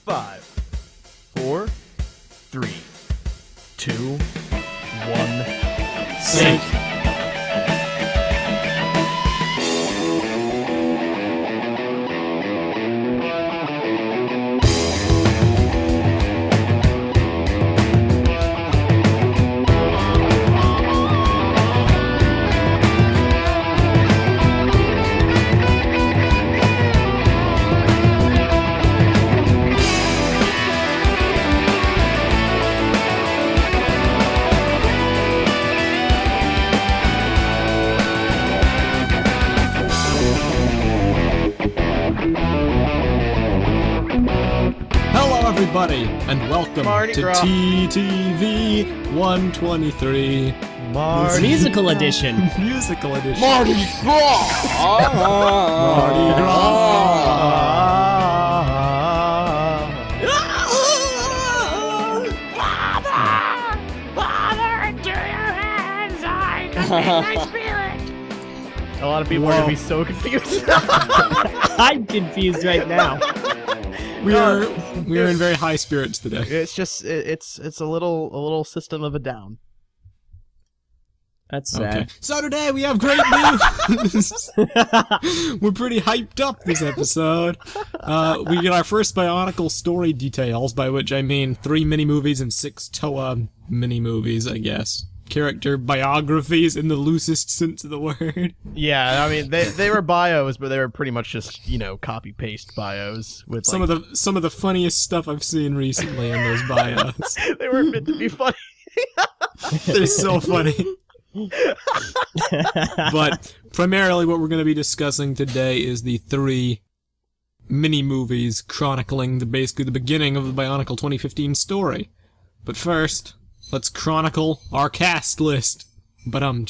5, 4, 3, 2, 1, sync. Everybody, and welcome to TTV 123 Musical Edition. Musical Edition. Mardi Gras! Mardi Father, into your hands, I commit my spirit. A lot of people are going to be so confused. I'm confused right now. We are in very high spirits today. It's just it's a little System of a Down. That's sad. Okay. So today we have great news. We're pretty hyped up this episode. We get our first Bionicle story details, by which I mean 3 mini-movies and 6 TOA mini-movies, I guess. Character biographies in the loosest sense of the word. Yeah, I mean they were bios, but they were pretty much just, you know, copy paste bios with some of the funniest stuff I've seen recently in those bios. They were meant to be funny. They're so funny. But primarily what we're going to be discussing today is the 3 mini-movies chronicling basically the beginning of the Bionicle 2015 story. But first, let's chronicle our cast list. But I'm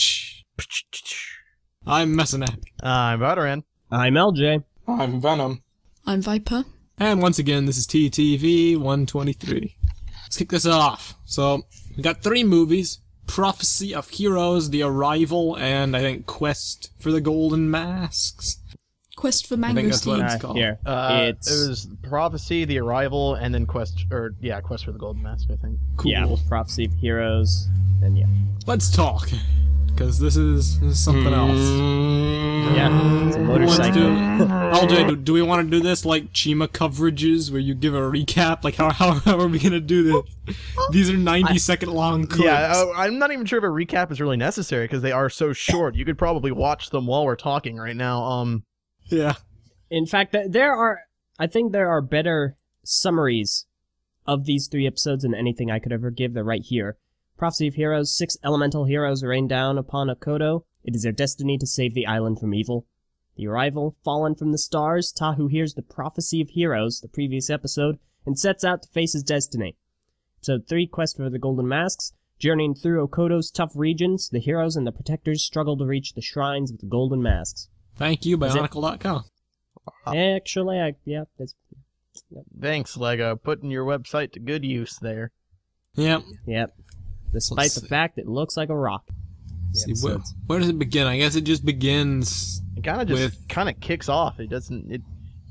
Messinac. I'm Veteran. I'm LJ. I'm Venom. I'm Viper. And once again, this is TTV 123. Let's kick this off. So, we got 3 movies. Prophecy of Heroes, The Arrival, and I think Quest for the Golden Masks. Quest for I think that's what Mangosteens. it's called. Here. It was Prophecy, The Arrival, and then Quest for the Golden Mask, I think. Cool. Yeah, Prophecy of Heroes, and yeah. Let's talk, because this is something else. Yeah, it's a motorcycle. LJ, do we want to do this like Chima coverages, where you give a recap? Like, how are we going to do this? These are 90-second long clips. Yeah, I'm not even sure if a recap is really necessary, because they are so short. You could probably watch them while we're talking right now. Yeah. In fact, I think there are better summaries of these 3 episodes than anything I could ever give. They're right here. Prophecy of Heroes, 6 elemental heroes rain down upon Okoto. It is their destiny to save the island from evil. The Arrival, fallen from the stars, Tahu hears the Prophecy of Heroes, the previous episode, and sets out to face his destiny. Episode 3, Quest for the Golden Masks. Journeying through Okoto's tough regions, the heroes and the protectors struggle to reach the shrines of the Golden Masks. Thank you, Bionicle.com. Actually, that's... Thanks, Lego. Putting your website to good use there. Yep. Yep. Despite the fact it looks like a rock. See, where does it begin? I guess it just begins. It kind of just kicks off. It doesn't.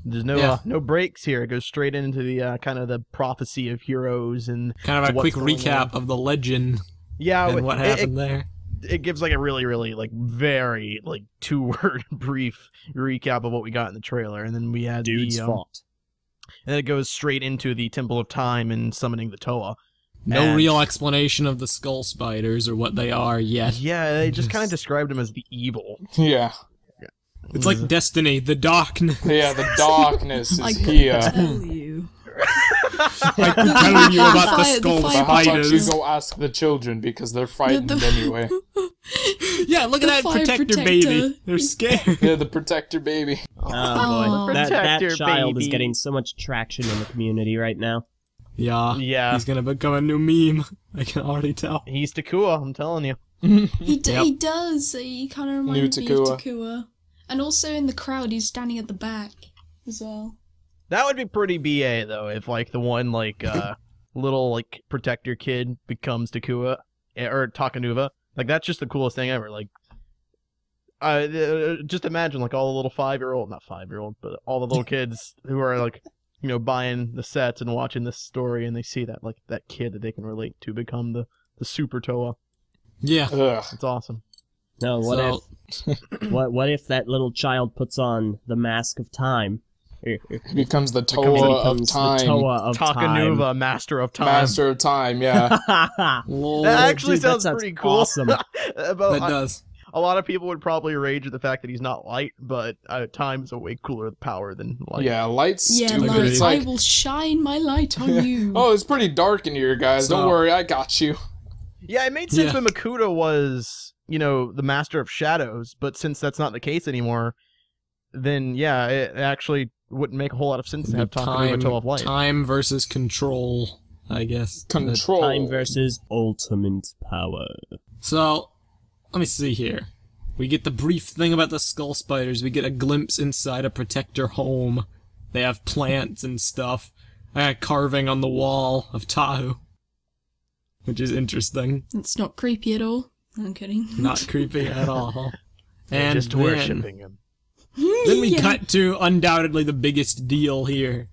There's no breaks here. It goes straight into the kind of the Prophecy of Heroes and kind of a quick recap of the legend. Yeah, and what happened there. It gives like a really like very like 2-word brief recap of what we got in the trailer, and then we had Dude's fault. And then it goes straight into the Temple of Time and summoning the Toa. No real explanation of the skull spiders or what they are yet. Yeah, they just kind of described them as the evil. Yeah. It's like Destiny, the darkness. Yeah, the darkness is I here. tell you. I could tell you about the skull But how about you spiders. go ask the children, because they're frightened anyway. Yeah, look at that fire protector baby. They're scared. Yeah, the protector baby. Oh boy, that Protector child baby. is getting so much traction in the community right now. Yeah. He's gonna become a new meme. I can already tell. He's Takua, I'm telling you. He does. He kind of reminds me of Takua. And also in the crowd, he's standing at the back as well. That would be pretty BA though, if like the one like little like protector kid becomes Takua or Takanuva. Like that's just the coolest thing ever. Like just imagine like all the little 5-year-old, not 5-year-old, but all the little kids who are like buying the sets and watching this story, and they see that like that kid that they can relate to become the super Toa. Yeah. Ugh. It's awesome. No, what if that little child puts on the mask of time? He becomes the Toa of time. The Toa of Takanuva, Master of Time. Master of Time, yeah. Lord, That actually dude, sounds that pretty cool. Awesome. That does. A lot of people would probably rage at the fact that he's not light, but time is a way cooler power than light. Yeah, light's Yeah, stupid. light. It's like, I will shine my light on you. oh, it's pretty dark in here, guys. So- Don't worry, I got you. Yeah, it made sense Yeah. when Makuta was, the Master of Shadows, but since that's not the case anymore, then yeah, it actually wouldn't make a whole lot of sense to have Takanuva Toa of Light. Time versus control, I guess. Control. Time versus ultimate power. So, let me see here. We get the brief thing about the skull spiders. We get a glimpse inside a protector home. They have plants and stuff. A carving on the wall of Tahu, which is interesting. It's not creepy at all. I'm kidding. Not creepy at all. They're And just worshipping him. then we Yeah. cut to undoubtedly the biggest deal here,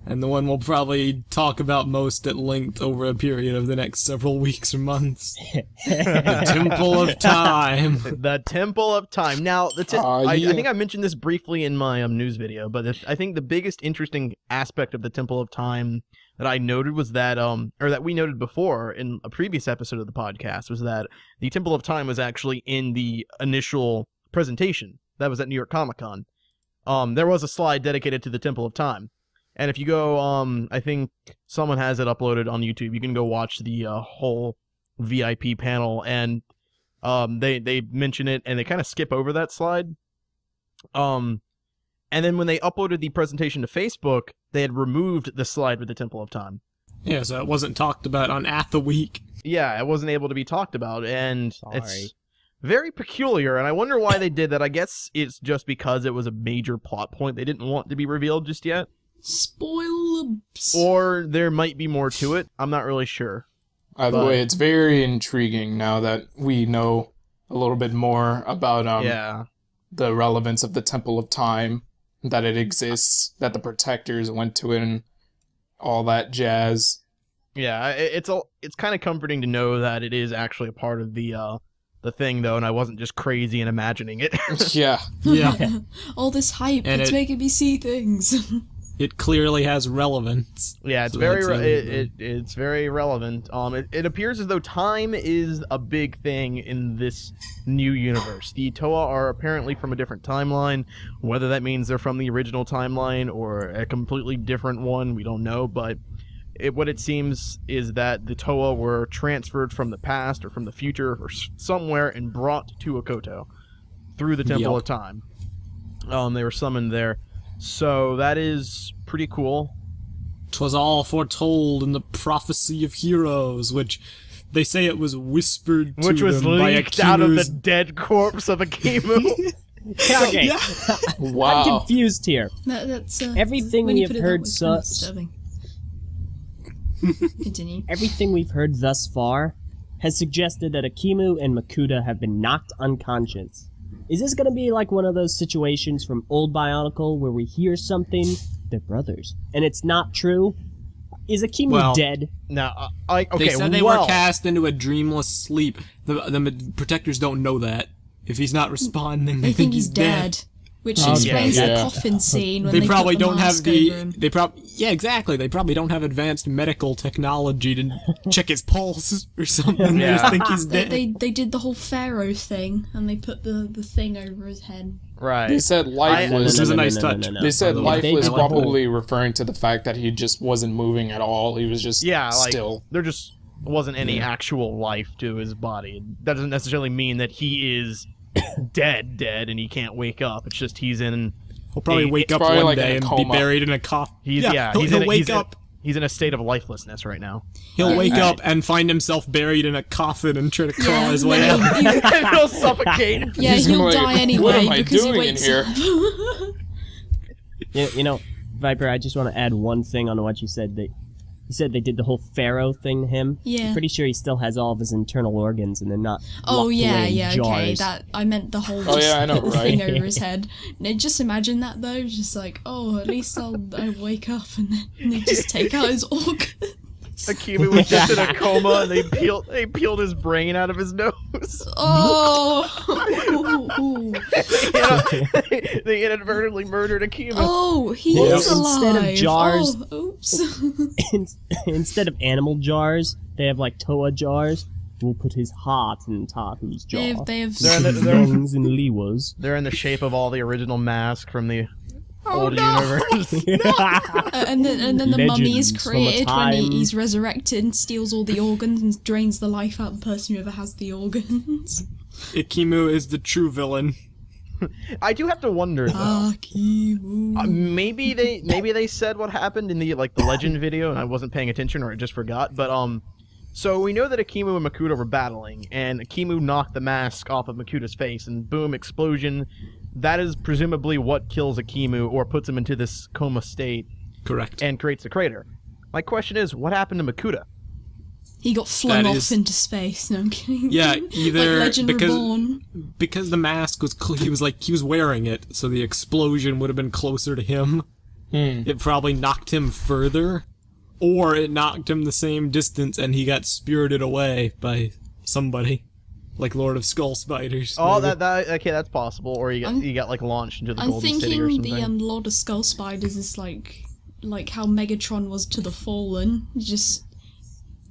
and the one we'll probably talk about most at length over a period of the next several weeks or months. The Temple of Time. The Temple of Time. Now, I yeah. think I mentioned this briefly in my news video, but I think the biggest interesting aspect of the Temple of Time that I noted was that, or that we noted before in a previous episode of the podcast, was that the Temple of Time was actually in the initial presentation. That was at New York Comic Con. There was a slide dedicated to the Temple of Time. And if you go, I think someone has it uploaded on YouTube. You can go watch the whole VIP panel, and they mention it, and they kind of skip over that slide. And then when they uploaded the presentation to Facebook, they had removed the slide with the Temple of Time. Yeah, so it wasn't talked about on Atha Week. Yeah, it wasn't able to be talked about, and Sorry. it's very peculiar, and I wonder why they did that. I guess it's just because it was a major plot point they didn't want to be revealed just yet. Spoilers. Or there might be more to it. I'm not really sure. Either way, it's very intriguing now that we know a little bit more about Yeah. the relevance of the Temple of Time, that it exists, that the Protectors went to it, and all that jazz. Yeah, it's kind of comforting to know that it is actually a part of the thing, though, and I wasn't just crazy and imagining it. Yeah. Yeah. All this hype, And it's it- making me see things. It clearly has relevance. Yeah, it's So very that's it's very relevant. It appears as though time is a big thing in this new universe. The Toa are apparently from a different timeline. Whether that means they're from the original timeline or a completely different one, we don't know. But what it seems is that the Toa were transferred from the past or from the future or somewhere and brought to Okoto through the Temple Yep. of Time. They were summoned there. So that is pretty cool. 'Twas all foretold in the prophecy of heroes, which they say it was whispered to Which was them by leaked out of the Akimu's dead corpse of Akimu. Okay, Wow. I'm confused here. That's Everything when we you have put it that heard way, it's kind of so- disturbing. Continue. Everything we've heard thus far has suggested that Akimu and Makuta have been knocked unconscious. Is this going to be like one of those situations from Old Bionicle where we hear something, they're brothers, and it's not true? Is Akimu Well, dead? Now, okay, They said they well, were cast into a dreamless sleep. The protectors don't know that. If he's not responding, they think he's dead. Which Okay. explains Yeah. the coffin scene when They they probably put the don't have mask over him. yeah, exactly. They probably don't have advanced medical technology to check his pulse or something. They Yeah. just think he's They, dead. they did the whole pharaoh thing, and they put the thing over his head. right. They said life was... This is a nice touch. They said by the way. life They was did the whole- probably referring to the fact that he just wasn't moving at all. He was just Yeah, like, still. there just wasn't any actual life to his body. That doesn't necessarily mean that he is dead, and he can't wake up. It's just he's in... He'll probably wake up probably one like in day a and be coma. buried in a coffin. He's he'll wake up. He's in a state of lifelessness right now. He'll wake Alright. up and find himself buried in a coffin and try to crawl his way yeah, out. He'll suffocate. Yeah, He's he'll gonna be like, die "What anyway am I because he doing in wakes here?" up. You know, Viper, I just want to add one thing on what you said. That You said they did the whole pharaoh thing to him. Yeah. I'm pretty sure he still has all of his internal organs, and they're not. Oh locked yeah, away in yeah, jars. okay. That I meant the whole Oh, yeah, I know, thing right? over his head. No, just imagine that though, just like, oh, at least I wake up and then they just take out his organs. Akimu was just in a coma, and they peeled his brain out of his nose. Oh. They inadvertently murdered Akimu. Oh, he Well, is alive. instead of jars- Oh, oops. Instead of animal jars, they have like Toa jars. We'll put his heart in Tahu's jar. They have. They're Lungs in Liwa's. They're in the shape of all the original masks from the Oh, old no. universe. And then the mummy is Legends from a created when time- he's resurrected and steals all the organs and drains the life out of the person who ever has the organs. Ikimu is the true villain. I do have to wonder though. Akimu. Maybe they said what happened in the legend video, and I wasn't paying attention or I just forgot. But so we know that Akimu and Makuta were battling, and Akimu knocked the mask off of Makuta's face, and boom, explosion. That is presumably what kills Akimu or puts him into this coma state Correct. and creates the crater. My question is, what happened to Makuta? He got flung That off is- into space. No, I'm kidding. Yeah, like either Legend Reborn. because the mask was he was wearing it, so the explosion would have been closer to him. It probably knocked him further, or it knocked him the same distance and he got spirited away by somebody, like Lord of Skull Spiders. Oh, maybe. okay, that's possible. Or he got like launched into the I'm Golden City or thinking something. the Lord of Skull Spiders is like how Megatron was to the Fallen. Just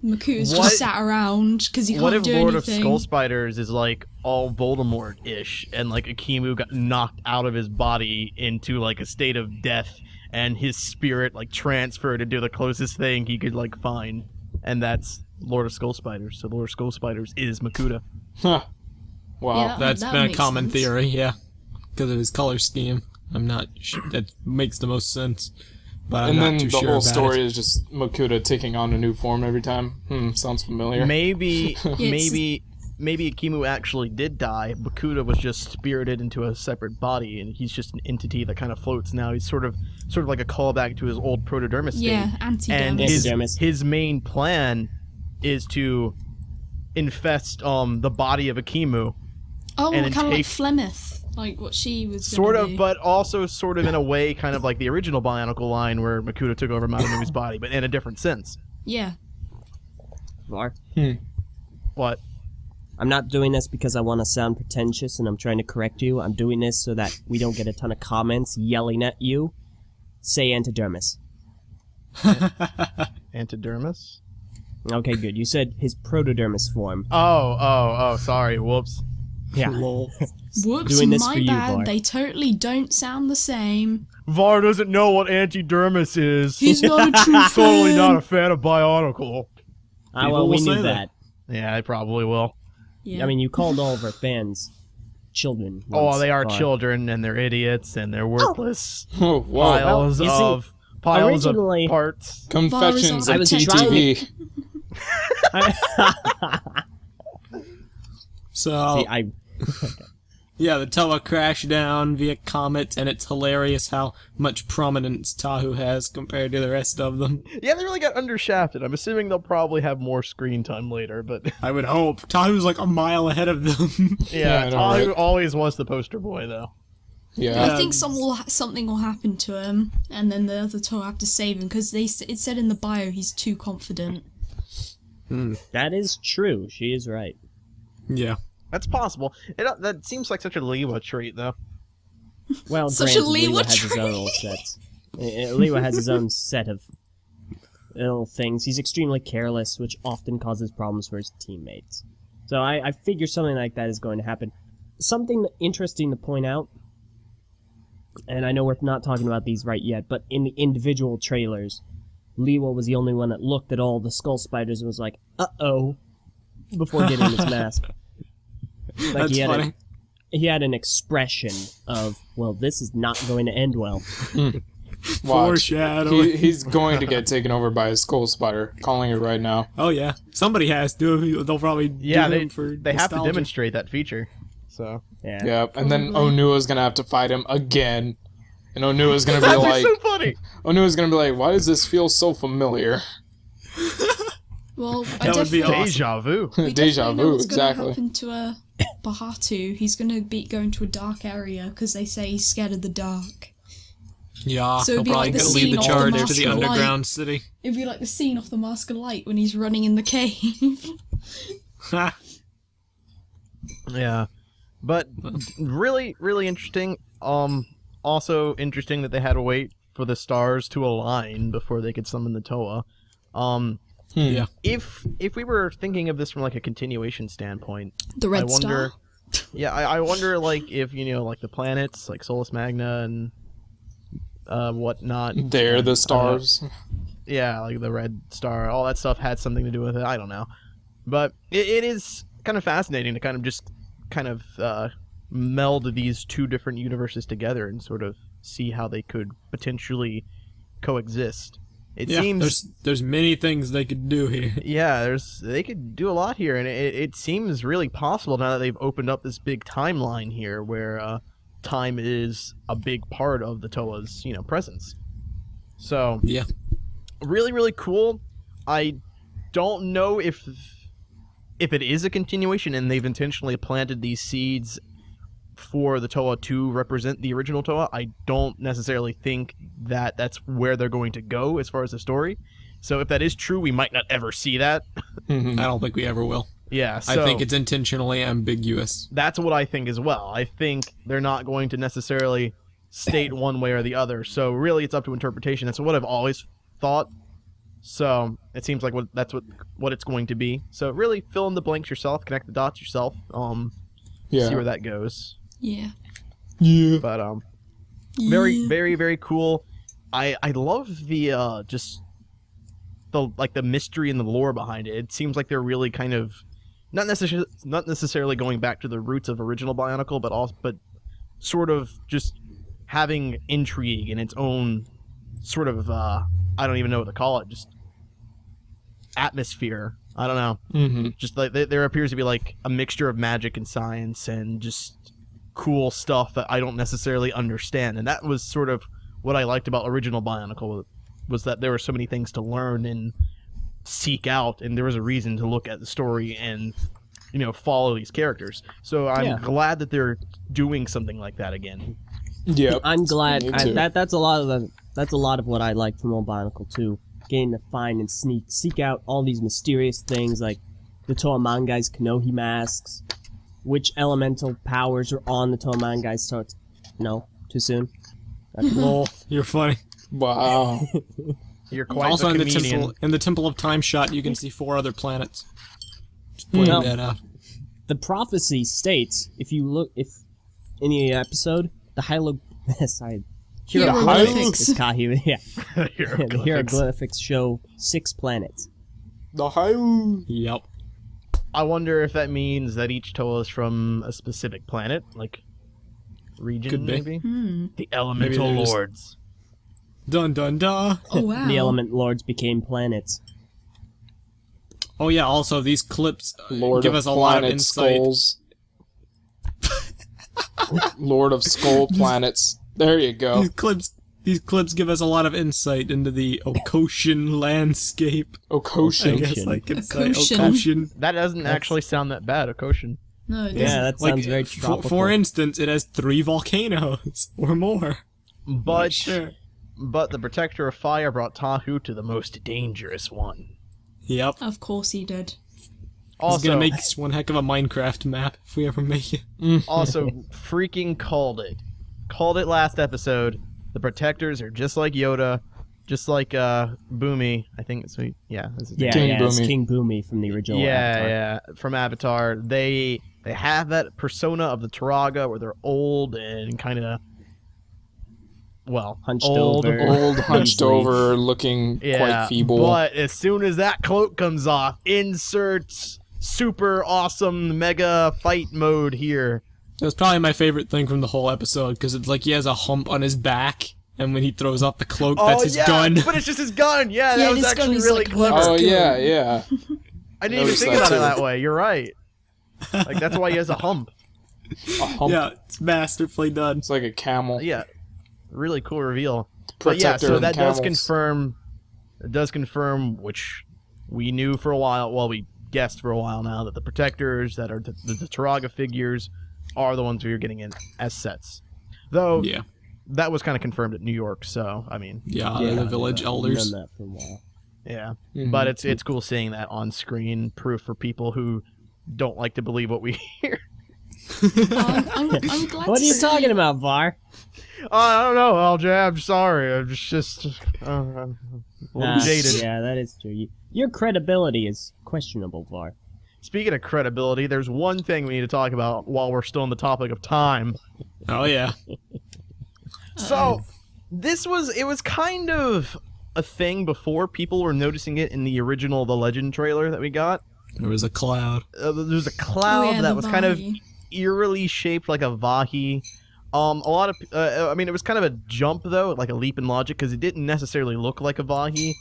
Makuta's What- just sat around because he What can't if do Lord of anything. Skull Spiders is like all Voldemort-ish, and like Akimu got knocked out of his body into like a state of death, and his spirit like transferred into the closest thing he could like find, and that's Lord of Skull Spiders. So Lord of Skull Spiders is Makuta. Huh. Wow. Yeah. That's that been a makes common sense. theory, yeah, because of his color scheme. I'm not sure. That makes the most sense. But I'm And not then too the sure whole about story it. is just Makuta taking on a new form every time. Sounds familiar. Maybe, it's- maybe Akimu actually did die. Makuta was just spirited into a separate body, and he's just an entity that kind of floats now. He's sort of like a callback to his old protodermis state. Yeah, And anti-dermis. his main plan is to infest the body of Akimu, Oh, and then kind of like take- Flemeth, like what she was. sort gonna of, do. but also sort of in a way, kind of like the original Bionicle line where Makuta took over Matanumi's body, but in a different sense. Yeah. Var. What? I'm not doing this because I want to sound pretentious and I'm trying to correct you. I'm doing this so that we don't get a ton of comments yelling at you. Say antidermis. Antidermis? Okay, good. You said his protodermis form. Oh, sorry. Whoops. Yeah. Lol. Whoops, Doing this my for you, bad. Var. They totally don't sound the same. Var doesn't know what antidermis is. He's not a true totally fan. not a fan of Bionicle. Ah, People well, we will knew say that. that. Yeah, I probably will. Yeah. I mean, you called all of our fans children. Oh, once, they are Var. children, and they're idiots, and they're worthless Oh, whoa. piles Well, you see, of originally- parts. Confessions I of was TTV. So See, I yeah, the Toa crashed down via comet, and it's hilarious how much prominence Tahu has compared to the rest of them. Yeah, they really got undershafted. I'm assuming they'll probably have more screen time later, but I would hope. Tahu's like a mile ahead of them. yeah, I know, Tahu right? always was the poster boy, though. Yeah. I think something will happen to him, and then the other two have to save him because it said in the bio he's too confident. that is true. She is right. Yeah. That's possible. That seems like such a Lewa trait, though. Well, Such a granted, Lewa Lewa has his own little sets. Lewa has his own set of little things. He's extremely careless, which often causes problems for his teammates. So I figure something like that is going to happen. Something interesting to point out, and I know we're not talking about these right yet, but in the individual trailers, Lewa was the only one that looked at all the skull spiders and was like, uh-oh, before getting his mask. Like That's funny. He had an expression of, well, this is not going to end well. Watch. Foreshadowing. He's going to get taken over by a skull spider. Calling it right now. Oh yeah, somebody has to. They'll probably Yeah, do they him for have to nostalgia. demonstrate that feature. So Yeah. Yeah. And then Onua's gonna have to fight him again. And Onua's gonna be that'd like, be so funny. Onua's gonna be like, why does this feel so familiar? Well, I That would be definitely, awesome. Deja vu. we Deja definitely know vu, what's exactly. gonna happen to Bahatu. He's gonna be going to a dark area because they say he's scared of the dark. Yeah, So he'll it'd be probably like the lead scene the off charge the to the Mask of Light. underground city. It'd be like the scene off the Mask of Light when he's running in the cave. Ha. Yeah, but really, really interesting. Also interesting that they had to wait for the stars to align before they could summon the Toa. Yeah. If we were thinking of this from like a continuation standpoint, The Red I wonder. Star. Yeah, I wonder like if like the planets like Solus Magna and whatnot. They're the stars. Yeah, like the red star, all that stuff had something to do with it. I don't know, but it is kind of fascinating to kind of meld these two different universes together and sort of see how they could potentially coexist. It seems there's many things they could do here. yeah, they could do a lot here, and it seems really possible now that they've opened up this big timeline here, where time is a big part of the Toa's presence. So Yeah. really, really cool. I don't know if it is a continuation and they've intentionally planted these seeds for the Toa to represent the original Toa. I don't necessarily think that that's where they're going to go as far as the story. So if that is true, we might not ever see that. I don't think we ever will. Yeah, so I think it's intentionally ambiguous. that's what I think as well. I think they're not going to necessarily state one way or the other. So really, it's up to interpretation. That's what I've always thought. So it seems like that's what it's going to be. So really, fill in the blanks yourself, connect the dots yourself. See where that goes. Yeah. Yeah. But very, very, very cool. I love the just the mystery and the lore behind it. It seems like they're really kind of not necessarily going back to the roots of original Bionicle, but sort of just having intrigue in its own sort of I don't even know what to call it, just atmosphere. I don't know. Mm-hmm. Just like there appears to be like a mixture of magic and science and just cool stuff that I don't necessarily understand. And that was sort of what I liked about original Bionicle, was that there were so many things to learn and seek out, and there was a reason to look at the story and follow these characters. So I'm glad that they're doing something like that again. Yep. I'm glad. Me too. That's a lot of what I like from old Bionicle too. Getting to find and seek out all these mysterious things like the Toa Mangai's Kanohi masks, which elemental powers are on the Toa Mangai's toes. No, too soon. Lol, you're funny. Wow. You're quite Also, the in comedian. the Temple of Time shot, you can see 4 other planets. Just pointing Well, that out. The prophecy states, if in the episode, the Hieroglyphics. is Kahi, yeah. The Hieroglyphics. hieroglyphics show 6 planets. The Hyrule. Yep. I wonder if that means that each Toa is from a specific planet, like region, Could be. maybe? The Elemental Maybe they're just- Lords. Dun dun dun. Oh wow. The element lords became planets. Oh yeah, also these clips Lord give of us a lot of Planet insight. Skulls. Lord of Skull Planets. There you go. These clips give us a lot of insight into the Okoshian landscape. I Okoshin. guess I can say Okoshian. Okoshian. That doesn't actually sound that bad, Okoshin. No, it Yeah, doesn't. that sounds very for, tropical. for instance, it has 3 volcanoes or more. But Sure. the Protector of Fire brought Tahu to the most dangerous one. Yep. Of course he did. It's Also, gonna make this one heck of a Minecraft map if we ever make it. also freaking called it. Called it last episode. The Protectors are just like Yoda, just like Boomy. I think it's this is Yeah, King it's Boomy. King Boomy from the original Avatar. yeah, from Avatar. They have that persona of the Turaga where they're old and kind of Hunched old, over. Old, hunched Easily. over, looking quite feeble. But as soon as that cloak comes off, inserts super awesome mega fight mode here. That's probably my favorite thing from the whole episode, because it's like he has a hump on his back, and when he throws off the cloak, that's his gun. But it's just his gun. Yeah, Yeah, that was his gun actually is, really like, clever. Let's Oh go. yeah. I didn't even noticed think that about it too. that way. You're right. Like that's why he has a hump. A hump. Yeah, it's masterfully done. It's like a camel. Yeah, really cool reveal. But yeah, Protector so of that does camels. confirm. It does confirm which we knew for a while, well, we guessed for a while now that the protectors that are the Turaga figures are the ones we are getting in as sets. Though, Yeah. that was kind of confirmed at New York, so, I mean... Yeah, the village elders. Done that for a while. Yeah, Mhm. but it's cool seeing that on screen, proof for people who don't like to believe what we hear. I'm glad What to are you see- talking about, Var? I don't know, LJ, I'm sorry, I'm just a little jaded. Yeah, that is true. Your credibility is questionable, Var. Speaking of credibility, there's one thing we need to talk about while we're still on the topic of time. Oh, yeah. So, it was kind of a thing before people were noticing it in the original The Legend trailer that we got. There was a cloud. There's a cloud Oh, yeah, that the was kind of Vahi. eerily shaped like a Vahi. A lot of, I mean, it was kind of a jump though, like a leap in logic, because it didn't necessarily look like a Vahi,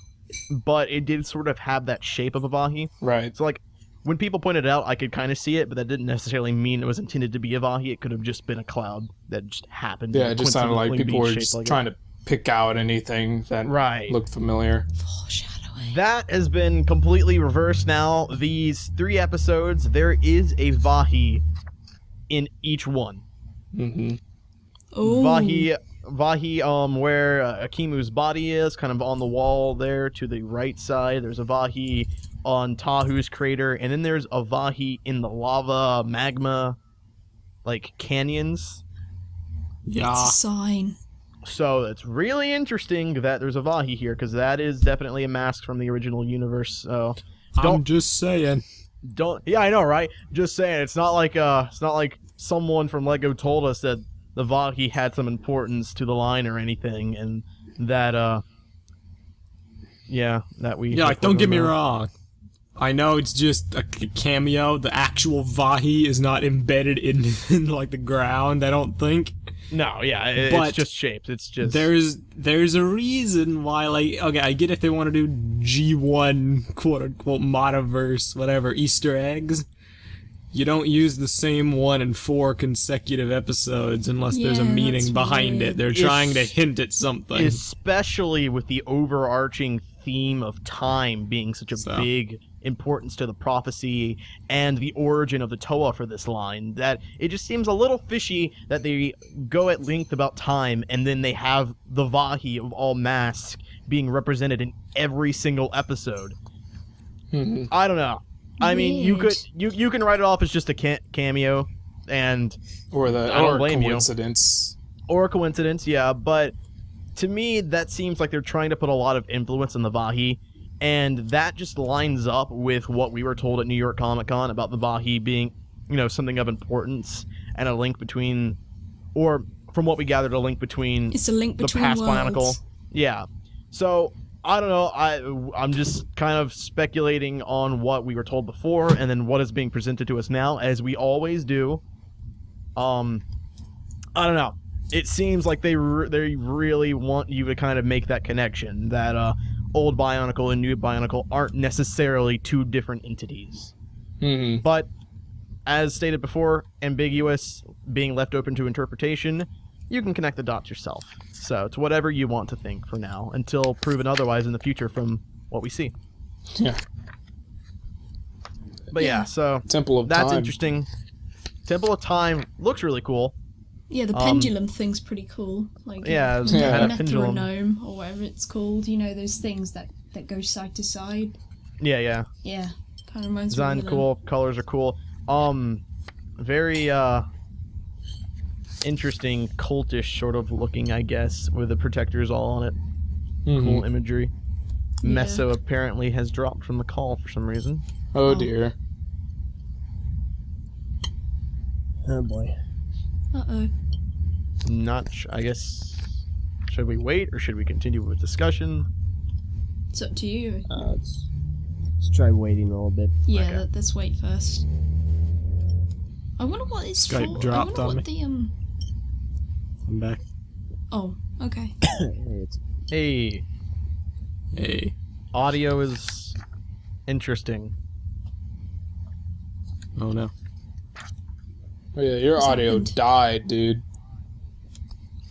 but it did sort of have that shape of a Vahi. Right. So like, when people pointed it out, I could kind of see it, but that didn't necessarily mean it was intended to be a Vahi. It could have just been a cloud that just happened. Yeah, to it just sounded like coincidentally people be were shaped just like trying to pick out anything that Right. looked familiar. Foreshadowing. That has been completely reversed now. These 3 episodes, there is a Vahi in each one. Mm-hmm. Ooh. Vahi, where Akimu's body is, kind of on the wall there to the right side. There's a Vahi on Tahu's crater, and then there's a Vahi in the lava, magma, like, canyons. Yeah. It's a sign. So it's really interesting that there's a Vahi here, because that is definitely a mask from the original universe. So I'm don't just saying. yeah, I know, right? Just saying, it's not like someone from Lego told us that the Vahi had some importance to the line or anything, and that that we Yeah, like, don't get me wrong. I know it's just a cameo. The actual Vahi is not embedded in like the ground, I don't think. No, yeah, it's But just shaped. It's just There's a reason why, like, okay, I get if they want to do G1 quote unquote Mataverse, whatever, Easter eggs. You don't use the same one in 4 consecutive episodes unless there's a Yeah, meaning that's behind weird. it. They're trying to hint at something. especially with the overarching theme of time being such a So. big importance to the prophecy and the origin of the Toa for this line, that it just seems a little fishy that they go at length about time and then they have the Vahi of all masks being represented in every single episode. Mm-hmm. I don't know. I mean, you Weird. can write it off as just a cameo and Or I don't blame you. coincidence. or a coincidence, yeah, but to me that seems like they're trying to put a lot of influence on the Vahi, and that just lines up with what we were told at New York Comic Con about the Vahi being, something of importance and a link between, or from what we gathered, a link between It's a link the between past worlds. Bionicle. Yeah. So I don't know. I'm just kind of speculating on what we were told before, and then what is being presented to us now, as we always do. I don't know. It seems like they really want you to kind of make that connection that old Bionicle and new Bionicle aren't necessarily 2 different entities. Mm-hmm. But as stated before, ambiguous, being left open to interpretation, you can connect the dots yourself. So it's whatever you want to think for now, until proven otherwise in the future from what we see. Yeah. But yeah, so Temple of that's Time. interesting. Temple of Time looks really cool. Yeah, the pendulum thing's pretty cool. Like Yeah, the yeah. metronome or whatever it's called. Those things that go side to side. Yeah. Yeah, kind of reminds Design me of them. cool, colors are cool. Very interesting, cultish sort of looking, I guess, with the protectors all on it. Mhm. Cool imagery. Yeah. Meso apparently has dropped from the call for some reason. Oh dear. Oh boy. Uh-oh. I guess. Should we wait or should we continue with discussion? It's up to you. Let's try waiting a little bit. Yeah, Okay. let's wait first. I wonder what it's Skype for. dropped I on wonder what the I'm back. Oh, okay. It's Hey, Hey. audio is interesting. Oh no. Oh yeah, your What's audio happened? died, dude.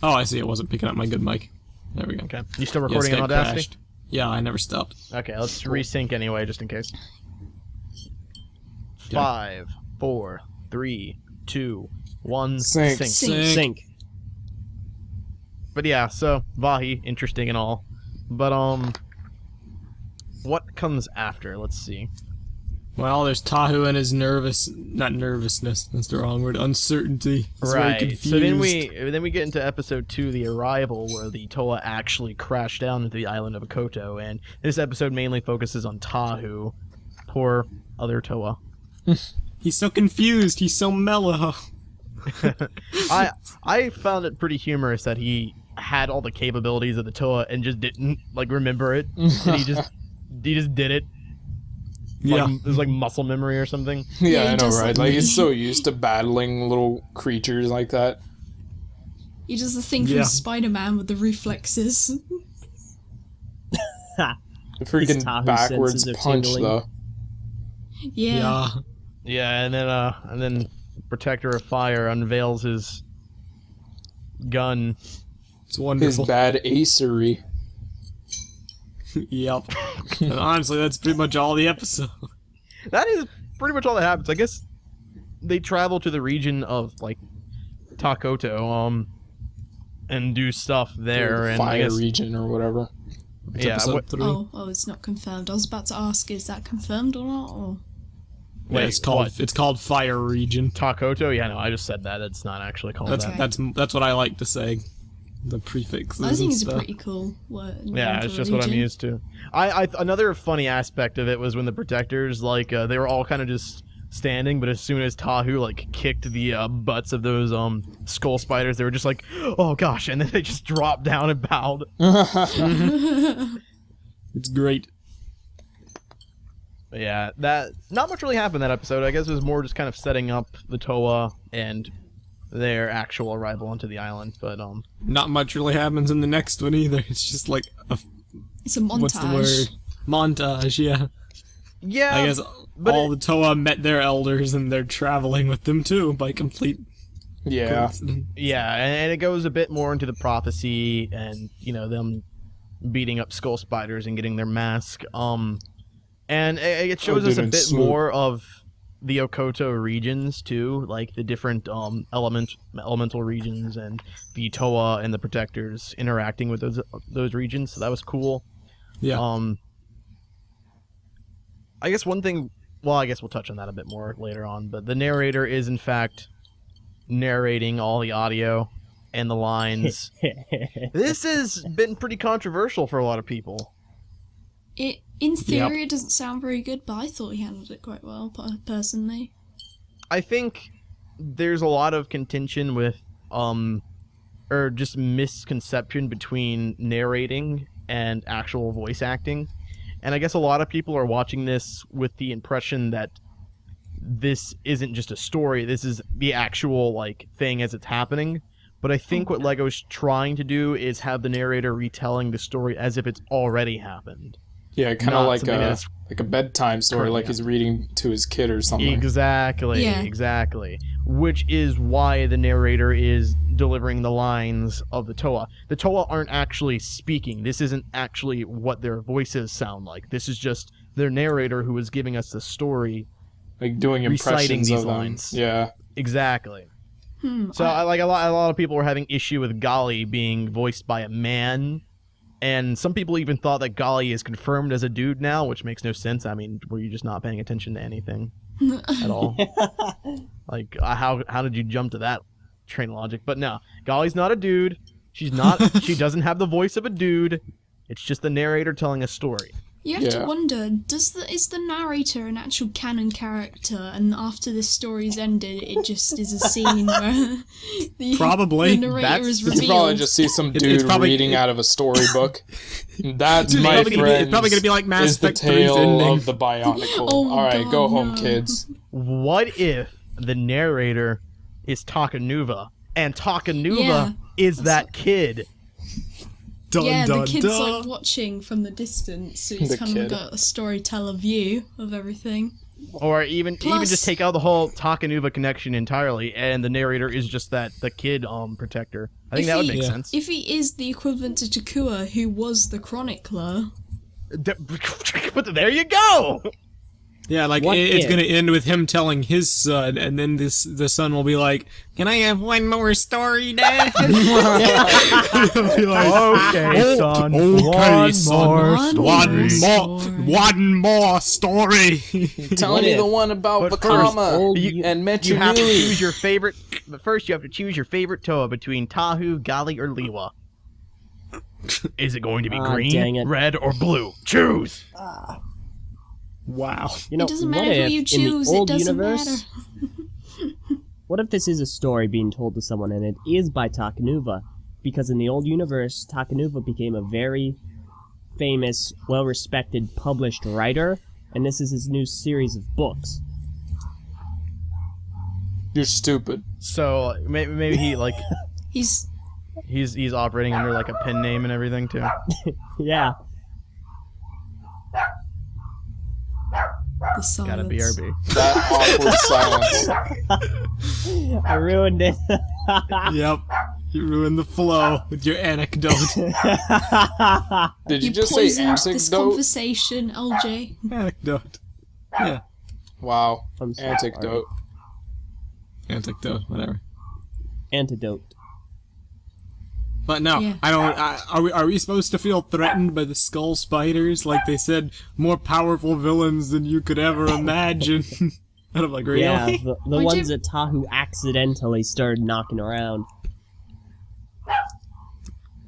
Oh, I see. It wasn't picking up my good mic. There we go. Okay. You still Yeah, recording Skype on Audacity? crashed. Yeah, I never stopped. Okay, let's resync anyway, just in case. 5, 4, 3, 2, 1. Sync. Sync. But yeah, so Vahi, interesting and all. But what comes after? Let's see. Well, there's Tahu and his not nervousness, that's the wrong word, uncertainty. He's very Right. confused. So then we get into episode 2, the arrival, where the Toa actually crashed down into the island of Akoto, and this episode mainly focuses on Tahu. Poor other Toa. He's so confused, he's so mellow. I found it pretty humorous that he had all the capabilities of the Toa and just didn't remember it. And he just did it. Yeah. Like, it was like muscle memory or something. Yeah, he I know, does right? like Like, me. he's so used to battling little creatures like that. He does the thing from Yeah. Spider-Man with the reflexes. The His freaking Tahu backwards senses are punch, tingling. though. Yeah. Yeah, and then Protector of Fire unveils his gun. It's His wonderful. bad acery. Yep. And honestly, that's pretty much all the episode. That is pretty much all that happens. I guess they travel to the region of like Takoto, and do stuff there, The and fire I guess region or whatever. It's Yeah, episode what- 3. Oh, it's not confirmed. I was about to ask, is that confirmed or not? Or... Yeah, Wait, it's called Fire Region. Takoto. Yeah, no, I just said that. It's not actually called That's that. that's what I like to say. The prefixes I think and it's a stuff. pretty cool word. Yeah, name it's for just a what I'm region. used to. Another funny aspect of it was when the Protectors, like, they were all kind of just standing, but as soon as Tahu, like, kicked the butts of those skull spiders, they were just like, oh gosh, and then they just dropped down and bowed. It's great. But yeah, that not much really happened that episode. I guess it was more just kind of setting up the Toa and their actual arrival onto the island. But Not much really happens in the next one either. It's just like It's a montage. what's the word? Montage, yeah. yeah, I guess but all the Toa met their elders and they're traveling with them too by complete Yeah. coincidence. yeah, and it goes a bit more into the prophecy and them beating up skull spiders and getting their mask. And it shows us a dude, bit smooth. more of the Okoto regions too, like the different elemental regions and the Toa and the Protectors interacting with those regions. So that was cool. Yeah. I guess one thing. Well, I guess we'll touch on that a bit more later on. But the narrator is in fact narrating all the audio and the lines. This has been pretty controversial for a lot of people. In theory, it doesn't sound very good, but I thought he handled it quite well, personally. I think there's a lot of contention with, or just misconception between narrating and actual voice acting. And I guess a lot of people are watching this with the impression that this isn't just a story, this is the actual, like, thing as it's happening. But I think what Lego's trying to do is have the narrator retelling the story as if it's already happened. Yeah, kind Not of like something that's a bedtime story, currently like he's reading to his kid or something. Exactly, Yeah. exactly. Which is why the narrator is delivering the lines of the Toa. The Toa aren't actually speaking. This isn't actually what their voices sound like. This is just their narrator who is giving us the story. Like doing Reciting impressions these of them. lines. Yeah. Exactly. So a lot of people were having issue with Gali being voiced by a man. And some people even thought that Gali is confirmed as a dude now, which makes no sense. I mean, were you just not paying attention to anything at all? Like, how did you jump to that train of logic? But no, Gali's not a dude. She's not. She doesn't have the voice of a dude. It's just the narrator telling a story. You have to Yeah. wonder, is the narrator an actual canon character, and after this story's ended, it just is a scene where Probably. the narrator That's- is it's You revealed? probably just see some It's dude probably- reading out of a storybook. That's It's my probably gonna be- friend. it's probably gonna be like Mass is the Effect 3's tale ending. of the Bionicle. Oh my All right, God, go home, no. kids. What if the narrator is Takanuva, and Takanuva Yeah, is that kid? Dun, Yeah, dun, the kid's dun. like watching from the distance, so he's The kind kid. of got a storyteller view of everything. Or even Plus- just take out the whole Takanuva connection entirely, and the narrator is just the kid protector. I think If that would he- make Yeah. sense. If he is the equivalent to Takua, who was the chronicler, But there you go. Yeah, like What it's if? gonna end with him telling his son, and then the son will be like, "Can I have one more story, Dad?" He'll be like, Okay, son. Okay, son. One more story. Telling you the one about But first, Vakama you and you have to Mechunui. choose your favorite. But first, you have to choose your favorite Toa between Tahu, Gali, or Liwa. Is it going to be Ah, dang green, it. red, or blue? Choose. Wow. You know, It doesn't what matter who if you in the choose, it old doesn't universe, matter. What if this is a story being told to someone and it is by Takanuva? Because in the old universe, Takanuva became a very famous, well-respected, published writer, and this is his new series of books. You're stupid. So maybe he like He's he's operating under like a pen name and everything too. Yeah. the silence. Gotta BRB. That awkward silence. I ruined it. Yep. You ruined the flow with your anecdote. Did you You just say poisoned this anecdote? conversation, LJ. Anecdote. Yeah. Wow. I'm so Anecdote. Anecdote. Whatever. Antidote. But no, Yeah. I don't. Are we supposed to feel threatened by the skull spiders? Like they said, more powerful villains than you could ever imagine. And I'm like, really? Yeah, the Would ones you- that Tahu accidentally started knocking around.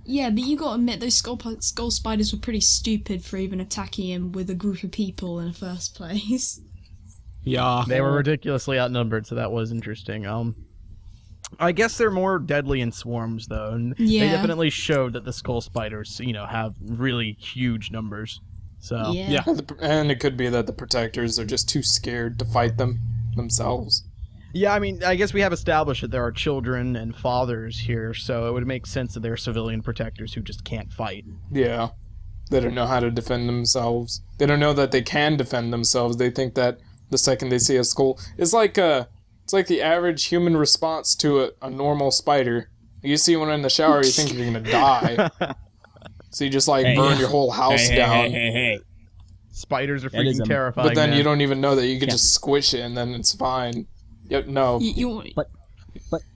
Yeah, but you gotta admit those skull spiders were pretty stupid for even attacking him with a group of people in the first place. Yeah. They were ridiculously outnumbered, so that was interesting. I guess they're more deadly in swarms, though, and they Yeah. definitely showed that the skull spiders, have really huge numbers. So Yeah. And it could be that the protectors are just too scared to fight them themselves. Yeah, I mean, I guess we have established that there are children and fathers here, so it would make sense that there are civilian protectors who just can't fight. Yeah. They don't know how to defend themselves. They don't know that they can defend themselves. They think that the second they see a skull... It's like the average human response to a normal spider. You see one in the shower, you think you're gonna die. So you just burn your whole house down. Hey. Spiders are That is freaking a- terrifying. But then man. you don't even know that you can Yeah. just squish it and then it's fine. Yep, no. But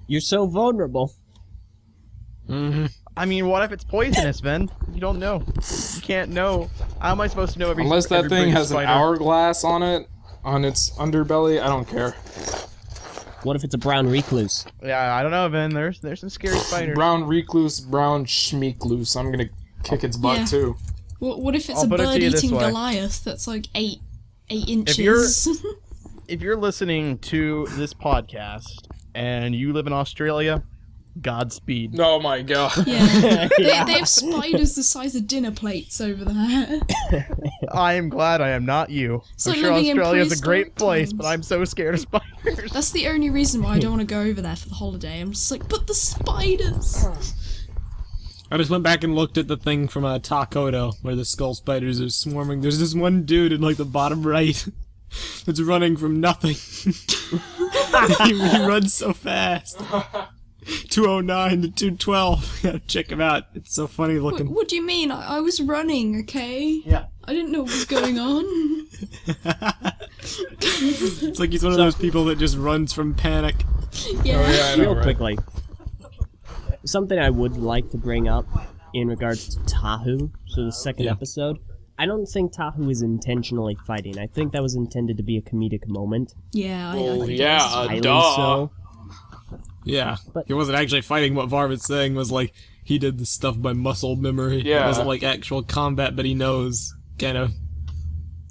you're so vulnerable. I mean, what if it's poisonous, Ben? You don't know. You can't know. How am I supposed to know every? Unless that every thing big has an spider? hourglass on it, on its underbelly, I don't care. What if it's a brown recluse? Yeah, I don't know, Ben. There's some scary spiders. Brown recluse, brown schmeekloose. I'm gonna kick its butt Yeah. too. What if it's I'll a put it to bird you this eating way. Goliath that's like 8 inches? If you're listening to this podcast and you live in Australia, Godspeed. Oh my god. Yeah. Yeah. They have spiders the size of dinner plates over there. I am glad I am not you. So I'm sure living in Australia is a great prehistoric place, times. but I'm so scared of spiders. That's the only reason why I don't want to go over there for the holiday. I'm just like, but the spiders! I just went back and looked at the thing from Takoto where the skull spiders are swarming. There's this one dude in the bottom right that's running from nothing. he runs so fast. 209 to 212. Gotta check him out. It's so funny looking. What do you mean? I was running, okay? Yeah. I didn't know what was going on. It's like he's one of those people that just runs from panic. Yeah. Real quickly. Something I would like to bring up in regards to Tahu, so the second Yeah. episode. I don't think Tahu is intentionally fighting. I think that was intended to be a comedic moment. Yeah, I Well, think it yeah, was. Highly duh. so. Yeah. But- He wasn't actually fighting. What Varmint's saying was he did the stuff by muscle memory. Yeah. It wasn't actual combat, but he knows kind of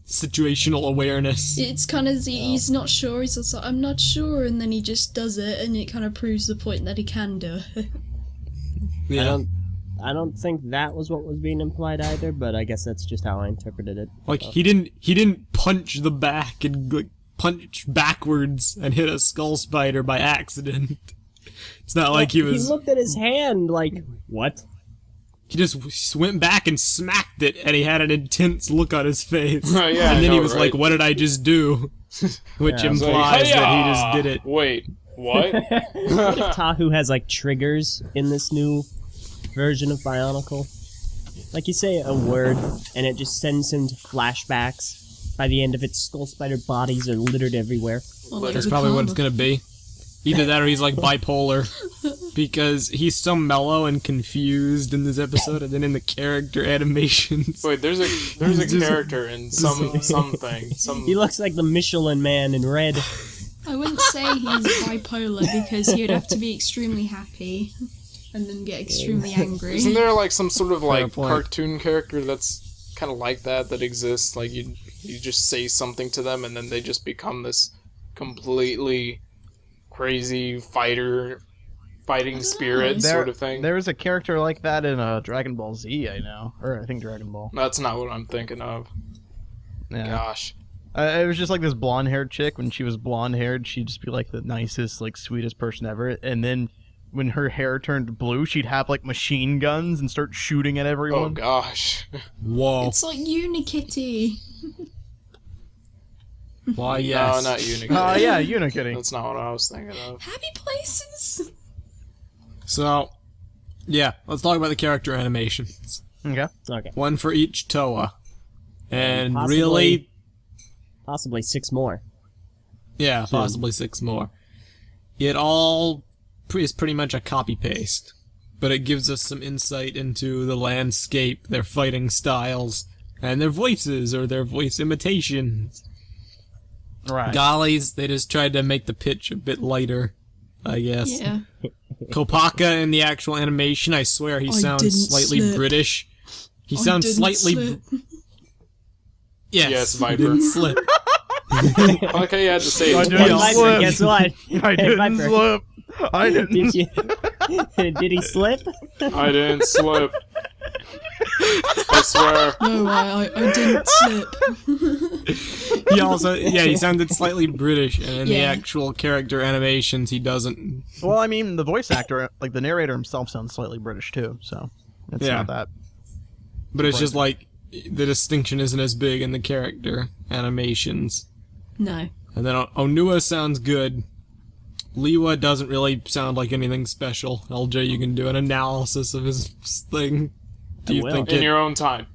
situational awareness. It's kind of, he's not sure, he's just like, I'm not sure, and then he just does it, and it kind of proves the point that he can do it. Yeah. I don't think that was what was being implied either, but I guess that's just how I interpreted it. He didn't punch the back and punch backwards and hit a skull spider by accident. It's not like he was. He looked at his hand like, what? He just went back and smacked it, and he had an intense look on his face. Yeah, and I then he know, was right? like, "What did I just do?" Which Yeah, It's like, implies that he "Hiya!" just did it. Wait, what? What if Tahu has triggers in this new version of Bionicle? Like you say a word, and it just sends him to flashbacks. By the end of it, skull spider bodies are littered everywhere. Or like That's the probably what karma. it's gonna be. Either that or he's like bipolar. Because he's so mellow and confused in this episode, and then in the character animations. Wait, there's a character in something. He looks like the Michelin Man in red. I wouldn't say he's bipolar because he would have to be extremely happy and then get extremely angry. Isn't there like some sort of like point. cartoon character that's kind of like that exists? Like you just say something to them and then they just become this completely crazy fighting spirit sort of thing. There was a character like that in Dragon Ball Z, I know. Or I think Dragon Ball. That's not what I'm thinking of. Yeah. Gosh. It was just like this blonde-haired chick. When she was blonde-haired, she'd just be like the nicest, like sweetest person ever. And then when her hair turned blue, she'd have like machine guns and start shooting at Oh everyone. gosh. Whoa. It's like Unikitty. Why, yes. No, not Unicode. Oh yeah, Unikitty. That's not what I was thinking of. Happy places. So, yeah, let's talk about the character animations. Okay. Okay. One for each Toa. And Possibly- really, Possibly 6 more. yeah, possibly 6 more. It all is pretty much a copy-paste. But it gives us some insight into the landscape, their fighting styles, and their voices, or their voice imitations. Right. Gollies, they just tried to make the pitch a bit lighter, I guess. Yeah. Kopaka in the actual animation, I swear he I sounds didn't slightly slip. British. He I sounds didn't slightly... slip. Yes, Viper. didn't slip. I like how you had to say I it didn't Hey, twice. slip. Viper, guess what? I Hey, didn't Viper, slip. I didn't. Did you? Did he slip? I didn't slip. I swear. No, I didn't slip. He also, yeah, he sounded slightly British, and in the Yeah. actual character animations, he doesn't. Well, I mean, the voice actor, like the narrator himself, sounds slightly British too. So it's Yeah. not that. But it's just like, the distinction isn't as big in the character animations. No. And then Onua sounds good. Liwa doesn't really sound like anything special. LJ, you can do an analysis of his thing. Do I you will. think In it... your own time.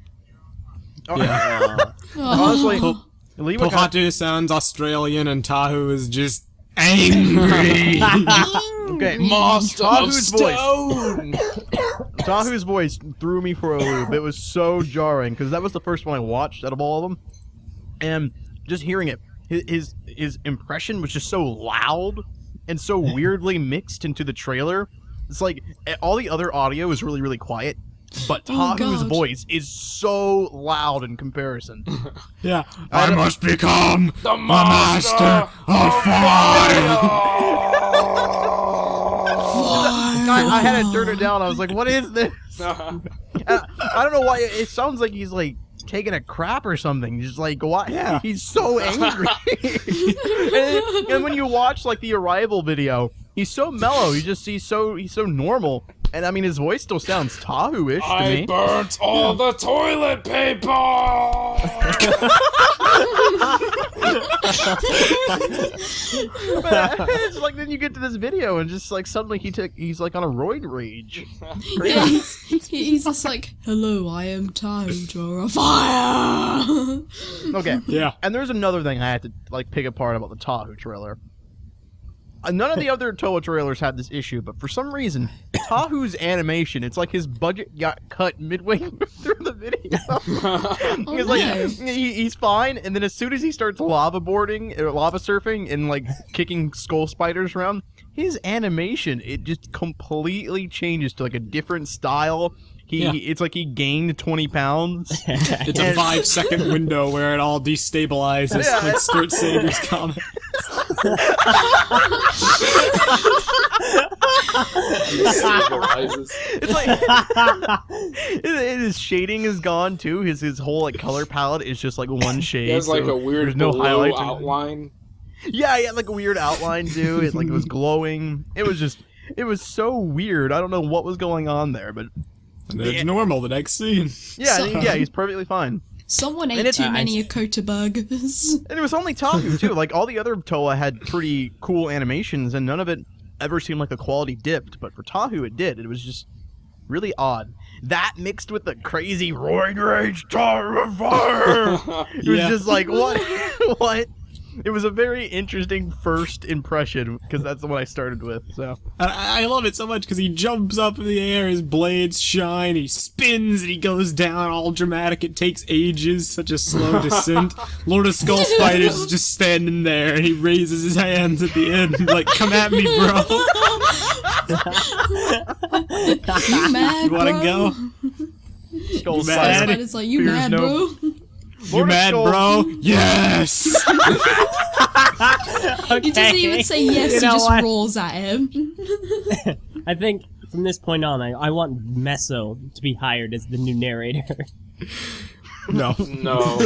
Yeah. Honestly, Oh. Lewa kinda- Pohatu sounds Australian, and Tahu is just angry. okay, Master of Tahu's voice. Stone! Tahu's voice threw me for a loop. It was so jarring because that was the first one I watched out of all of them, and just hearing it, his impression was just so loud and so weirdly mixed into the trailer. It's like all the other audio is really, really quiet, but Oh, Tahu's God. voice is so loud in comparison. Yeah. I must become The master of fire. I had to turn it down. I was like, "What is this?" I don't know why. It sounds like he's like taking a crap or something. Just like, why? Yeah. He's so angry. and when you watch like the Arrival video, he's so mellow. He's so normal. And I mean, his voice still sounds Tahu-ish to I me. burnt all the toilet paper! But it's like then you get to this video and just like suddenly he's like on a roid rage. Yeah, he's just like, hello, I am Tahu, Draw of Fire! Okay. Yeah. And there's another thing I had to like pick apart about the Tahu trailer. None of the other Toa trailers had this issue, but for some reason, Tahu's animation, it's like his budget got cut midway through the video. Because like no. he's fine, and then as soon as he starts lava boarding or lava surfing and like kicking skull spiders around, his animation it just completely changes to like a different style. It's like he gained 20 pounds. It's a 5-second window where it all destabilizes, Yeah. like Stuart Sager's comment. It's like his shading is gone too. His whole like color palette is just like one shade. He has like so a weird there's no blue highlights or- outline. Yeah, he had like a weird outline too. It was glowing. It was so weird. I don't know what was going on there, but And then it's normal, the next scene. yeah, So- yeah, he's perfectly fine. Someone And ate it's- too many Akota burgers. And it was only Tahu too. Like all the other Toa had pretty cool animations, and none of it ever seemed like the quality dipped. But for Tahu, it did. It was just really odd. that mixed with the crazy roid rage tower of fire. It was just like, what? What? It was a very interesting first impression, because that's the one I started with, so. I love it so much because he jumps up in the air, his blades shine, he spins, and he goes down all dramatic. It takes ages, such a slow descent. Lord of Skull Spiders is just standing there, and he raises his hands at the end, like, come at me, bro. You mad, You wanna bro? go? Skull You Spider. mad? Spider's like, you Fears mad, no- bro? You Lord of mad, Skull- bro? Yes! He doesn't even say yes, You he know just what? roars at him. I think from this point on, I want Meso to be hired as the new narrator. No. No.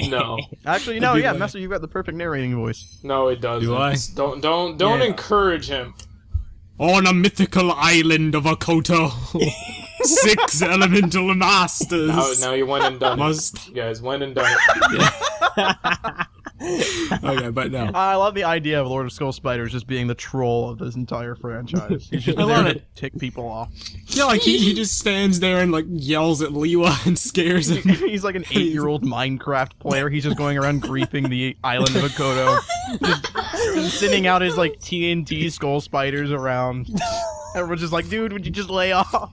No. Actually, no, do yeah, like- Messer, you've got the perfect narrating voice. No, it doesn't. Do I? Don't Yeah. encourage him. On a mythical island of Akoto, 6 elemental masters. Now you went and done Must- it. You guys went and done it. Okay, but no. I love the idea of Lord of Skull Spiders just being the troll of this entire franchise. He's just I there love to it. tick people off. Yeah, like he just stands there and like yells at Liwa and scares him. He's like an 8-year-old Minecraft player. He's just going around griefing the island of Akoto, just sending out his like TNT skull spiders around. Everyone's just like, dude, would you just lay off?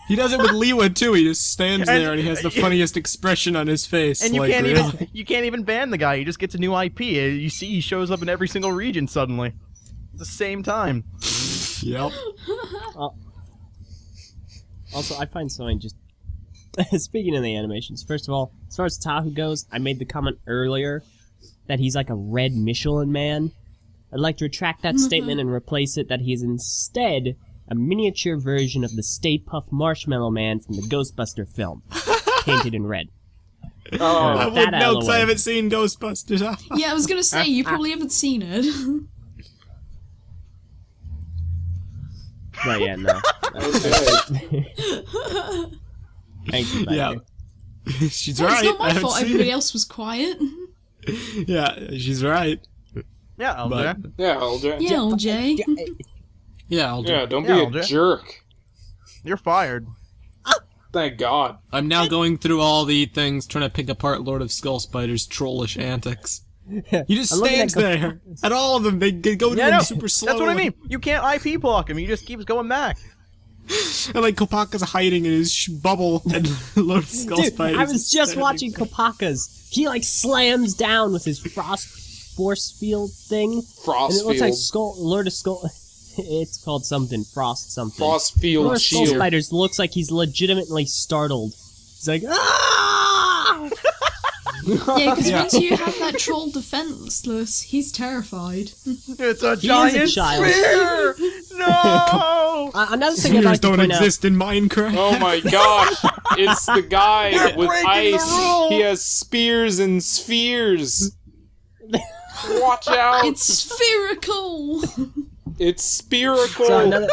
He does it with Liwa too. He just stands And- there and he has the funniest expression on his face. And you like, can't really? even ban the guy. He just gets a new IP. You see, he shows up in every single region suddenly, at the same time. Yep. Also, I find something just... Speaking of the animations, first of all, as far as Tahu goes, I made the comment earlier that he's like a red Michelin man. I'd like to retract that statement and replace it that he is instead a miniature version of the Stay Puft Marshmallow Man from the Ghostbuster film, painted in red. Oh, I That would out of know the 'cause I way. haven't seen Ghostbusters. Yeah, I was gonna say, you probably haven't seen it. But yeah, no. okay. Thank you, Yeah. Viper. She's Well, right. it's not I my haven't fault seen everybody it. else was quiet. Yeah, she's right. Yeah, LJ. But- Yeah, LJ. Yeah, LJ. Yeah, I'll do Yeah, it. don't Yeah, be a LJ. jerk. You're fired. Thank God. I'm now going through all the things, trying to pick apart Lord of Skull Spider's trollish antics. He just I'm looking at stands there, and all of them, they go to Yeah, him no, super slow. that's what I mean. You can't IP block him. He just keeps going back. And like Kopaka's hiding in his bubble, and Lord of Skull Dude, Spider's I was just standing watching there. Kopaka's. He like slams down with his force field thing. Frost And it looks like field. Lord of Skull... It's called something. Frost something. Frost field Lord of Skull shield. Spiders looks like he's legitimately startled. He's like, ah! Yeah, because once you have that troll defenseless, he's terrified. It's a He giant is a child. sphere! No! Another thing I'd Spheres like to don't point exist in Minecraft. Oh my gosh! It's the guy with breaking the ice. rules. He has spears and spheres. Watch out! It's spherical! It's spherical. So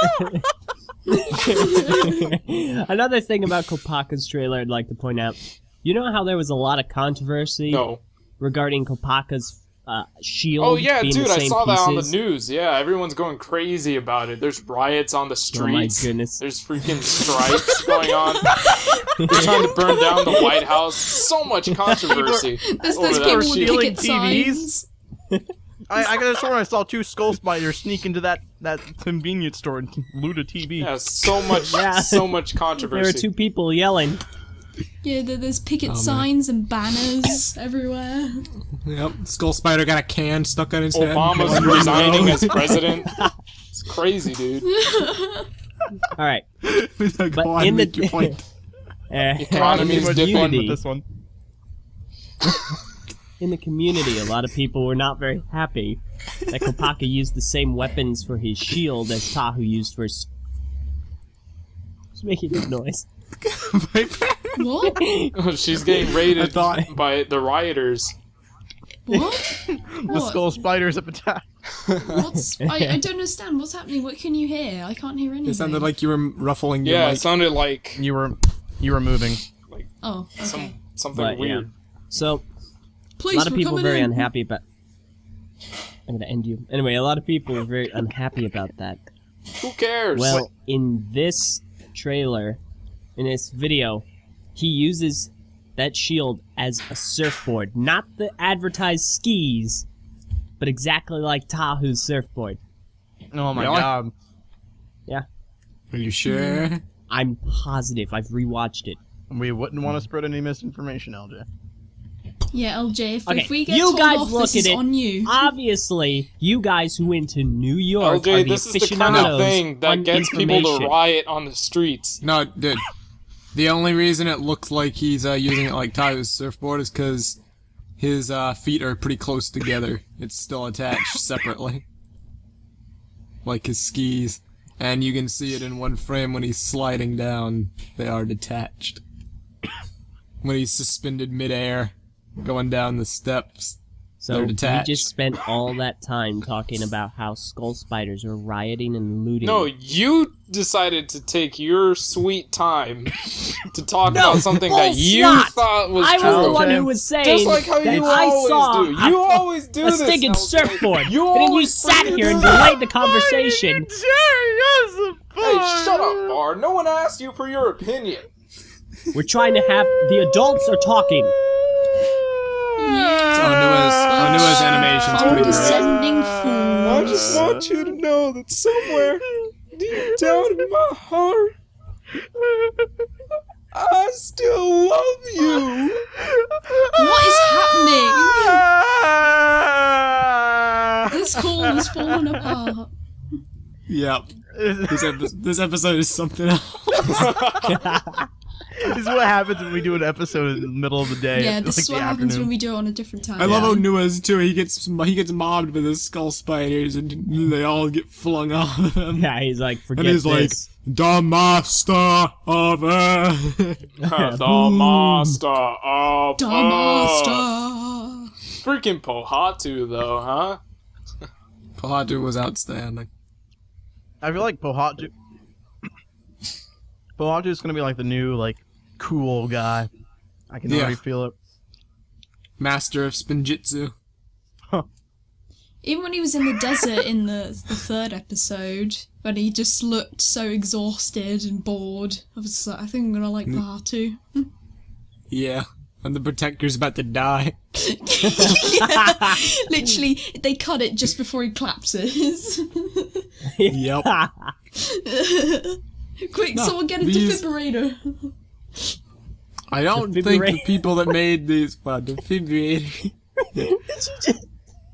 another thing about Kopaka's trailer I'd like to point out. You know how there was a lot of controversy No. regarding Kopaka's shield Oh yeah, being dude, the I same saw that on the pieces? news. Yeah, everyone's going crazy about it. There's riots on the Oh my streets. goodness. There's freaking strikes going on. They're trying to burn down the White House. So much controversy. There's over that people with shield. picket TVs? signs. I could have sworn I saw 2 skull spiders sneak into that convenience store and loot a TV. Yeah, so much, Yeah. so much There controversy. were 2 people yelling. Yeah, there's picket man. signs and banners everywhere. Yep, Skull Spider got a can stuck on his head. Obama's resigning as president. It's crazy, dude. Alright. Go But on, in make the- your point. Economy's Much dipping. fun with this one. In the community, a lot of people were not very happy that Kopaka used the same weapons for his shield as Tahu used for his... Just making a noise. What? She's getting raided I thought- by the rioters. What? The What? skull spiders have attacked. What's? I don't understand. What's happening? What can you hear? I can't hear anything. It sounded like you were ruffling your Yeah, it mic. sounded like You were moving. Oh, okay. something But, yeah. weird. So, Please, a lot of we're people were coming very in. unhappy about... I'm gonna end you. Anyway, a lot of people were very unhappy about that. Who cares? Well, in this trailer, in this video, he uses that shield as a surfboard. Not the advertised skis, but exactly like Tahu's surfboard. Oh my Really? god. Yeah. Are you sure? I'm positive. I've rewatched it. We wouldn't want to spread any misinformation, LJ. Yeah, LJ, if, Okay, if we get you told guys off, look this is at it. on you. Obviously, you guys who went to New York are LJ, the this is the kind of aficionados thing that on gets people to information. riot on the streets. No, dude. The only reason it looks like he's using it like Tahu's surfboard is because his feet are pretty close together. It's still attached separately. Like his skis. And you can see it in one frame when he's sliding down. They are detached. When he's suspended midair, going down the steps. So They're we detached. just spent all that time talking about how skull spiders are rioting and looting. No, you decided to take your sweet time to talk about something that you snot. thought was I true. was the one who was saying Just like how that you I always saw do. You always do a this. stinking LJ. surfboard, You and then you always sat freaking here and do that. delayed the conversation. Hey, shut up, Bar. No one asked you for your opinion. We're trying to have the adults are talking. Onua's animation's pretty great. Condescending I fools. just want you to know that somewhere deep down in my heart, I still love you. What is happening? This call is falling apart. Yep. This episode is something else. This is what happens when we do an episode in the middle of the day. Yeah, like this is the what happens afternoon. when we do it on a different time. I love Onua's too. He gets mobbed by the skull spiders, and they all get flung off of him. Yeah, he's like, forget And he's this. like, the master of earth. The master of Master. Freaking Pohatu, though, huh? Pohatu was outstanding. I feel like Pohatu is gonna be like the new like cool guy. I can already feel it. Master of Spinjitzu. Even when he was in the desert in the third episode, when he just looked so exhausted and bored, I was just like, I think I'm gonna like Bahatu. Yeah. And the protector's about to die. Yeah, literally, they cut it just before he collapses. Yep. Quick, No, someone get a these- defibrillator. I don't think the people that made these... Well, defibrillator.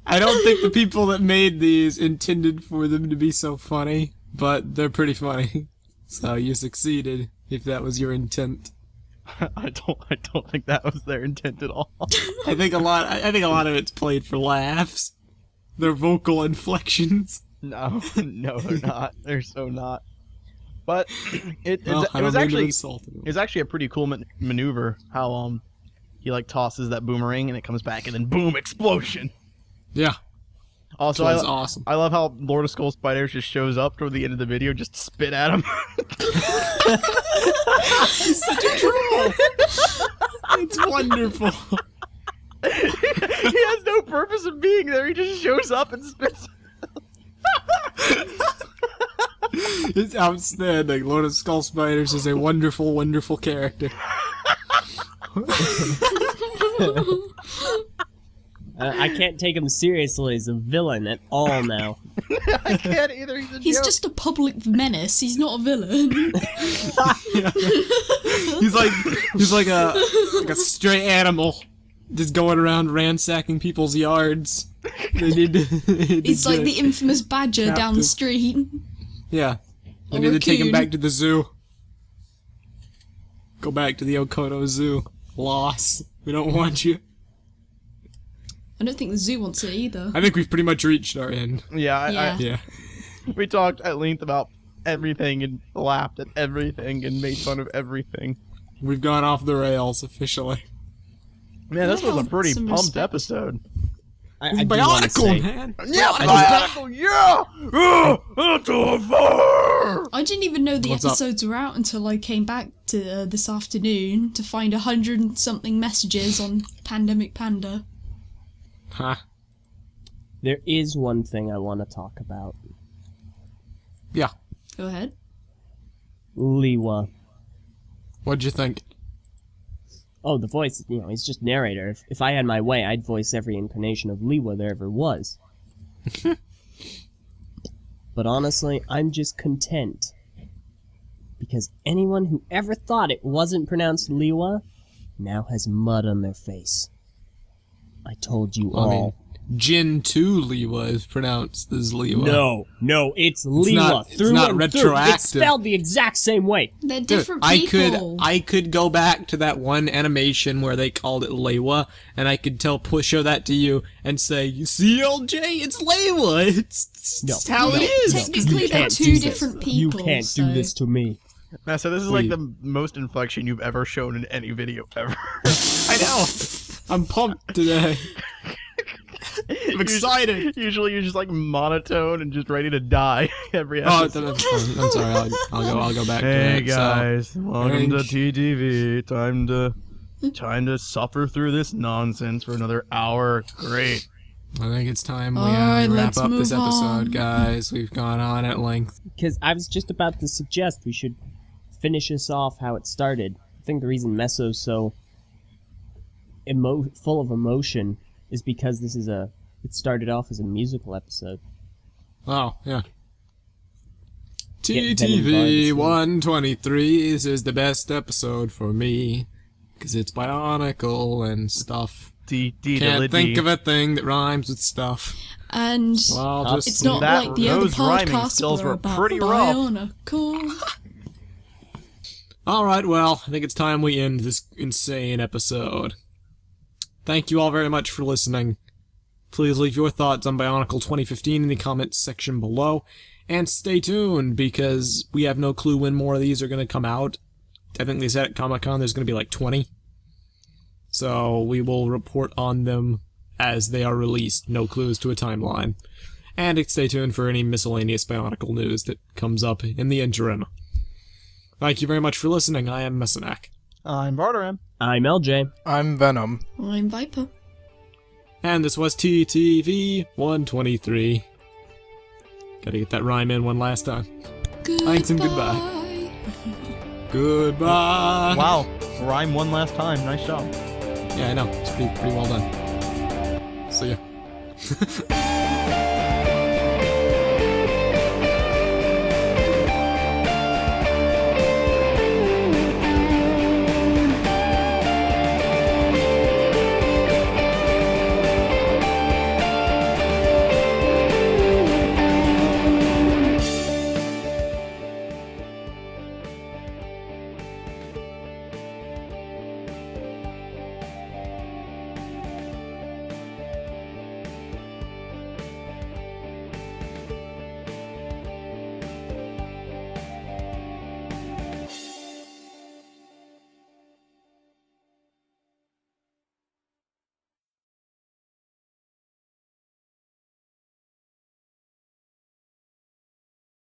I don't think the people that made these intended for them to be so funny, but they're pretty funny. So you succeeded, if that was your intent. I don't think that was their intent at all. I think a lot of it's played for laughs. Their vocal inflections. No, they're not. They're so not. But it Well, I was don't mean to actually insult them. it was actually a pretty cool maneuver. How he like tosses that boomerang and it comes back and then boom, explosion. Yeah. Also, That was awesome. I love how Lord of Skull Spiders just shows up toward the end of the video, just spit at him. It's wonderful. He has no purpose of being there. He just shows up and spits. It's outstanding. Lord of Skull Spiders is a wonderful, wonderful character. I can't take him seriously as a villain at all now. I can't either. He's a He's joke. just a public menace. He's not a villain. He's like a stray animal, just going around ransacking people's yards. They need to. He's like the infamous badger down the Captive. street. Yeah. They Or need to take him raccoon. back to the zoo. Go back to the Okoto Zoo. Loss. We don't want you. I don't think the zoo wants it either. I think we've pretty much reached our end. Yeah, Yeah. Yeah. we talked at length about everything and laughed at everything and made fun of everything. We've gone off the rails officially. Man, this was a pretty Some pumped respect. episode. I do wanna Bionicle, say, man! Yeah, Bionicle, yeah! I didn't even know the What's up? episodes were out until I came back to this afternoon to find 100-something messages on Pandemic Panda. Huh. there is one thing I want to talk about. Yeah. Go ahead. Liwa. What'd you think? Oh, the voice, he's just narrator. If I had my way, I'd voice every incarnation of Liwa there ever was. But honestly, I'm just content. Because anyone who ever thought it wasn't pronounced Liwa now has mud on their face. I told you all. I mean, Jin 2 Liwa is pronounced as Liwa. No, it's Liwa. It's not retroactive. It's spelled the exact same way. They're Dude, different people. I could go back to that one animation where they called it Lewa, and I could show that to you and say, "You see, LJ, it's Lewa. It's how it is." Technically, they're two different people. You can't do this to me. Now, so this is like the most inflection you've ever shown in any video ever. I know. I'm pumped today. I'm excited. Usually you're just like monotone and just ready to die every Oh, episode. I'm sorry. I'll go back to Hey that. guys, welcome to TTV. Time to suffer through this nonsense for another hour. Great. I think it's time we Alright, wrap let's up this move episode, on. guys. We've gone on at length. Because I was just about to suggest we should finish this off how it started. I think the reason Meso's so full of emotion is because it started off as a musical episode. Oh, yeah. Get TTV 123, this is the best episode for me. Because it's Bionicle and stuff. Can't think of a thing that rhymes with stuff. And Well, I'll just it's not That- like the other those rhyming podcasts skills were were about pretty rough. Bionicle. Alright, well, I think it's time we end this insane episode. Thank you all very much for listening. Please leave your thoughts on Bionicle 2015 in the comments section below. And stay tuned, because we have no clue when more of these are going to come out. I think they said at Comic-Con there's going to be like 20. So we will report on them as they are released. No clues to a timeline. And stay tuned for any miscellaneous Bionicle news that comes up in the interim. Thank you very much for listening. I am Messanak. I'm Barteram. I'm LJ. I'm Venom. I'm Viper. And this was TTV 123. Gotta get that rhyme in one last time. Thanks and goodbye. Goodbye. Wow, rhyme one last time. Nice job. Yeah, I know. It's pretty well done. See ya.